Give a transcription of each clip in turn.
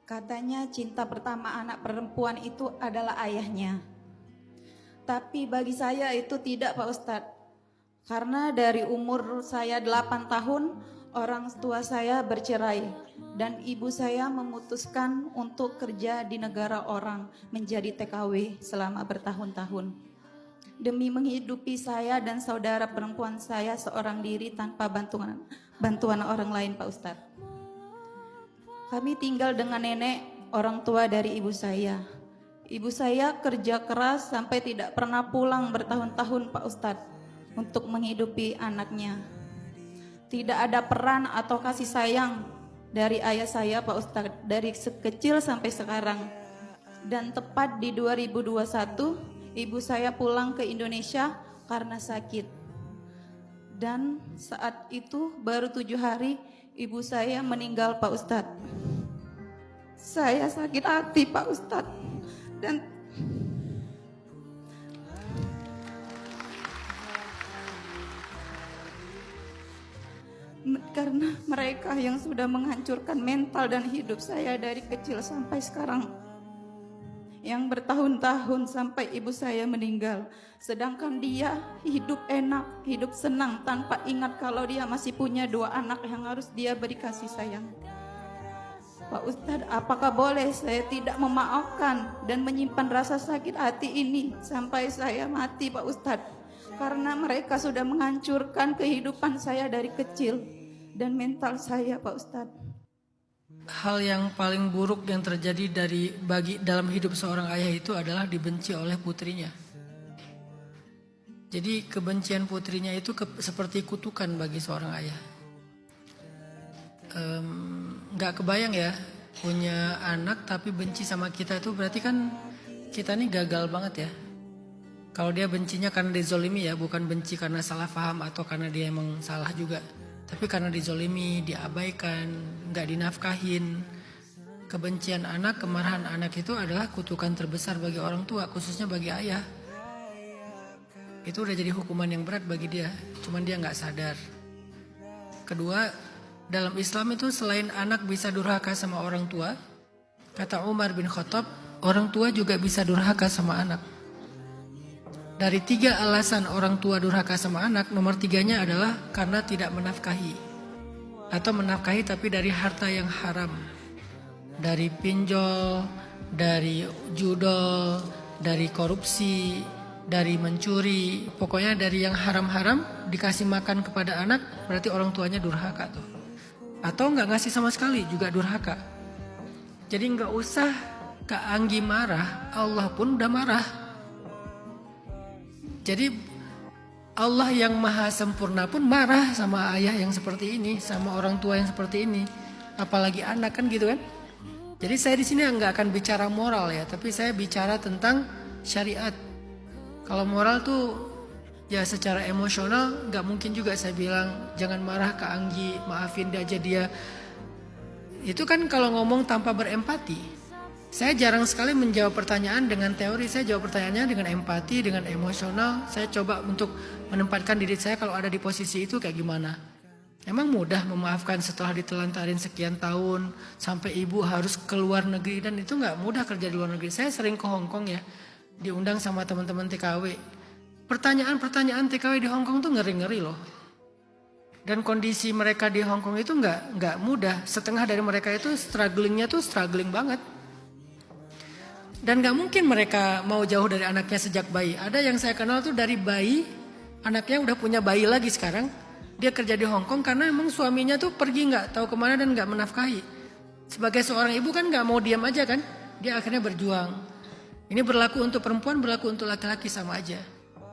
Katanya cinta pertama anak perempuan itu adalah ayahnya. Tapi bagi saya itu tidak, Pak Ustadz. Karena dari umur saya 8 tahun, orang tua saya bercerai. Dan ibu saya memutuskan untuk kerja di negara orang, menjadi TKW selama bertahun-tahun. Demi menghidupi saya dan saudara perempuan saya seorang diri tanpa bantuan orang lain, Pak Ustadz. Kami tinggal dengan nenek, orang tua dari ibu saya. Ibu saya kerja keras sampai tidak pernah pulang bertahun-tahun, Pak Ustadz, untuk menghidupi anaknya. Tidak ada peran atau kasih sayang dari ayah saya, Pak Ustadz, dari kecil sampai sekarang. Dan tepat di 2021, ibu saya pulang ke Indonesia karena sakit. Dan saat itu baru 7 hari ibu saya meninggal, Pak Ustadz. Saya sakit hati, Pak Ustadz. Dan karena mereka yang sudah menghancurkan mental dan hidup saya dari kecil sampai sekarang, yang bertahun-tahun sampai ibu saya meninggal. Sedangkan dia hidup enak, hidup senang tanpa ingat kalau dia masih punya 2 anak yang harus dia beri kasih sayang. Pak Ustadz, apakah boleh saya tidak memaafkan dan menyimpan rasa sakit hati ini sampai saya mati, Pak Ustadz? Karena mereka sudah menghancurkan kehidupan saya dari kecil dan mental saya, Pak Ustadz. Hal yang paling buruk yang terjadi dalam hidup seorang ayah itu adalah dibenci oleh putrinya. Jadi kebencian putrinya itu seperti kutukan bagi seorang ayah. Nggak kebayang ya, punya anak tapi benci sama kita itu berarti kan kita nih gagal banget ya. Kalau dia bencinya karena dizolimi ya, bukan benci karena salah paham atau karena dia emang salah juga, tapi karena dizolimi, diabaikan, nggak dinafkahin. Kebencian anak, kemarahan anak itu adalah kutukan terbesar bagi orang tua, khususnya bagi ayah. Itu udah jadi hukuman yang berat bagi dia, cuman dia nggak sadar. Kedua, dalam Islam itu selain anak bisa durhaka sama orang tua, kata Umar bin Khattab, orang tua juga bisa durhaka sama anak. Dari 3 alasan orang tua durhaka sama anak, nomor 3-nya adalah karena tidak menafkahi. Atau menafkahi tapi dari harta yang haram. Dari pinjol, dari judol, dari korupsi, dari mencuri. Pokoknya dari yang haram-haram dikasih makan kepada anak, berarti orang tuanya durhaka tuh. Atau nggak ngasih sama sekali juga durhaka. Jadi nggak usah Kak Anggi marah, Allah pun udah marah. Jadi Allah yang maha sempurna pun marah sama ayah yang seperti ini, sama orang tua yang seperti ini, apalagi anak kan gitu kan. Jadi saya di sini nggak akan bicara moral ya, tapi saya bicara tentang syariat. Kalau moral tuh ya secara emosional nggak mungkin juga saya bilang jangan marah Kak Anggi, maafin aja dia. Itu kan kalau ngomong tanpa berempati. Saya jarang sekali menjawab pertanyaan dengan teori, saya jawab pertanyaannya dengan empati, dengan emosional. Saya coba untuk menempatkan diri saya kalau ada di posisi itu kayak gimana. Emang mudah memaafkan setelah ditelantarin sekian tahun, sampai ibu harus ke luar negeri, dan itu nggak mudah kerja di luar negeri. Saya sering ke Hong Kong ya, diundang sama teman-teman TKW. Pertanyaan-pertanyaan TKW di Hong Kong tuh ngeri-ngeri loh. Dan kondisi mereka di Hong Kong itu nggak mudah. Setengah dari mereka itu strugglingnya tuh struggling banget. Dan gak mungkin mereka mau jauh dari anaknya sejak bayi. Ada yang saya kenal tuh dari bayi, anaknya udah punya bayi lagi sekarang. Dia kerja di Hong Kong karena emang suaminya tuh pergi gak tahu kemana dan gak menafkahi. Sebagai seorang ibu kan gak mau diam aja kan. Dia akhirnya berjuang. Ini berlaku untuk perempuan, berlaku untuk laki-laki sama aja.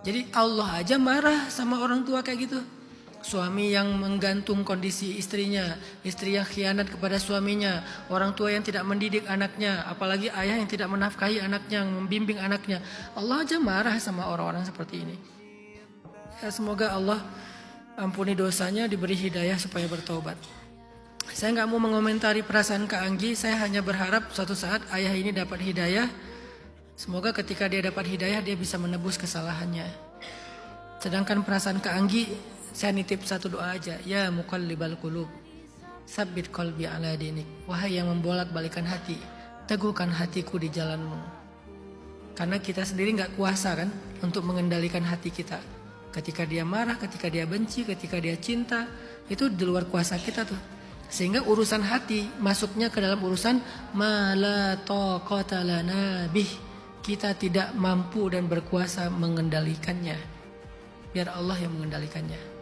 Jadi Allah aja marah sama orang tua kayak gitu. Suami yang menggantung kondisi istrinya, istri yang khianat kepada suaminya, orang tua yang tidak mendidik anaknya, apalagi ayah yang tidak menafkahi anaknya, yang membimbing anaknya. Allah aja marah sama orang-orang seperti ini. Ya, semoga Allah ampuni dosanya, diberi hidayah supaya bertobat. Saya nggak mau mengomentari perasaan Kak Anggi, saya hanya berharap suatu saat ayah ini dapat hidayah. Semoga ketika dia dapat hidayah dia bisa menebus kesalahannya. Sedangkan perasaan Kak Anggi, saya nitip satu doa aja, ya muqallibal qulub, Sabbit qalbi ala dinik. Wahai yang membolak-balikan hati, teguhkan hatiku di jalanmu. Karena kita sendiri nggak kuasa kan untuk mengendalikan hati kita. Ketika dia marah, ketika dia benci, ketika dia cinta, itu di luar kuasa kita tuh. Sehingga urusan hati masuknya ke dalam urusan mala taqata lana bih. Kita tidak mampu dan berkuasa mengendalikannya. Biar Allah yang mengendalikannya.